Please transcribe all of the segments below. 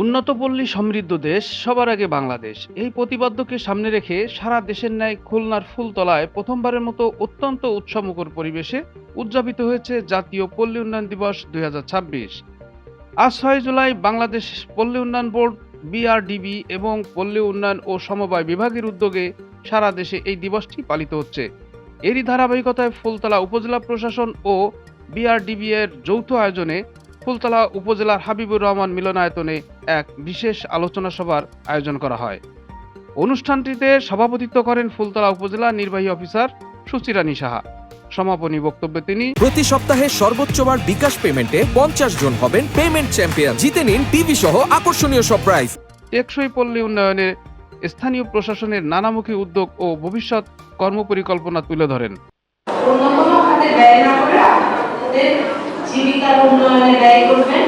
উন্নত পল্লী সমৃদ্ধ দেশ, সবার আগে বাংলাদেশ, এই প্রতিপাদ্যকে সামনে রেখে সারা দেশের ন্যায় খুলনার ফুলতলায় প্রথমবারের মতো অত্যন্ত উৎসবমুখর পরিবেশে উদযাপিত হয়েছে জাতীয় পল্লী উন্নয়ন দিবস 2026। আজ 6 জুলাই বাংলাদেশ পল্লী উন্নয়ন বোর্ড, বিআরডিবি এবং পল্লী উন্নয়ন ও সমবায় বিভাগের উদ্যোগে সারা দেশে এই দিবসটি পালিত হচ্ছে। এরই ধারাবাহিকতায় ফুলতলা উপজেলা প্রশাসন ও বিআরডিবি এর যৌথ আয়োজনে ফুলতলা উপজেলার হাবিবুর রহমান মিলনায়তনে এক বিশেষ আলোচনা সভার আয়োজন করা হয়। অনুষ্ঠানটিতে সভাপতিত্ব করেন ফুলতলা উপজেলা নির্বাহী অফিসার সুচিরানী সাহা। সমাপনী বক্তব্যে তিনি প্রতি সপ্তাহে সর্বোচ্চবার বিকাশ পেমেন্টে 50 জন হবেন পেমেন্ট চ্যাম্পিয়ন। জিতে নিন টিভি সহ আকর্ষণীয় সব প্রাইজ। টেকসই পল্লী উন্নয়নে স্থানীয় প্রশাসনের নানামুখী উদ্যোগ ও ভবিষ্যৎ কর্মপরিকল্পনা তুলে ধরেন। অন্যতম খাতে ব্যয় না করে আপনাদের জীবিকার উন্নয়নে ব্যয় করবেন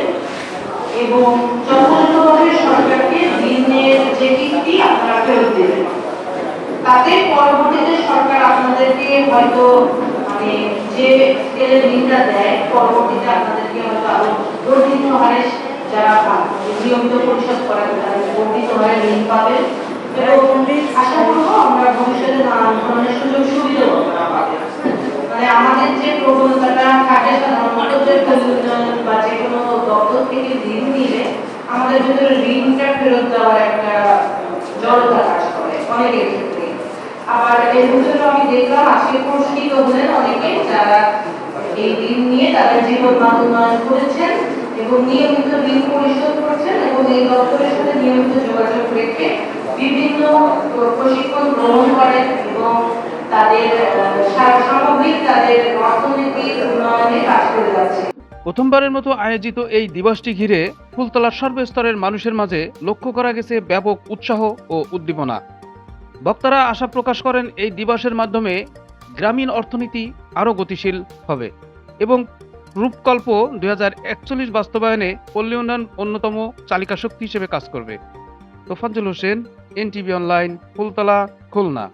এবং যথাযথভাবে সরকারকে ঋণের যে কিস্তি আপনারা ফেরত দেবেন। তাতে পরবর্তীতে সরকার আপনাদেরকে হয়তো যে স্কেলের ঋণটা দেয়, পরবর্তীতে আপনাদেরকে হয়তো আরো বর্ধিত হারে যারা নিয়মিত পরিশোধ করেন তারা বর্ধিত হারে ঋণ পাবেন এবং আশা করবো আমরা ভবিষ্যতে নানান ধরনের সুযোগ সুবিধা পাবেন। আমাদের যে প্রবণতাটা থাকে সাধারণত যে উন্নয়ন বা যে কোনো দপ্তর থেকে ঋণ নিলে আমাদের ভিতরে ঋণটা ফেরত দেওয়ার একটা জড়তা কাজ করে অনেকের ক্ষেত্রে। আবার এর ভিতরে আমি দেখলাম আজকে পুরস্কৃত হলেন অনেকে যারা এই ঋণ নিয়ে তাদের জীবন মান উন্নয়ন করেছেন এবং নিয়মিত ঋণ পরিশোধ করছেন এবং এই দপ্তরের সাথে নিয়মিত যোগাযোগ রেখে বিভিন্ন প্রশিক্ষণ গ্রহণ করেন এবং তাদের সামগ্রিক তাদের অর্থনৈতিক উন্নয়নে কাজ করে যাচ্ছে। প্রথমবারের মতো আয়োজিত এই দিবসটি ঘিরে ফুলতলার সর্বস্তরের মানুষের মাঝে লক্ষ্য করা গেছে ব্যাপক উৎসাহ ও উদ্দীপনা। বক্তারা আশা প্রকাশ করেন এই দিবসের মাধ্যমে গ্রামীণ অর্থনীতি আরও গতিশীল হবে এবং রূপকল্প 2041 বাস্তবায়নে পল্লী উন্নয়ন অন্যতম চালিকা শক্তি হিসেবে কাজ করবে। Tofazzal Hossain, NTV online, Phultala, Khulna.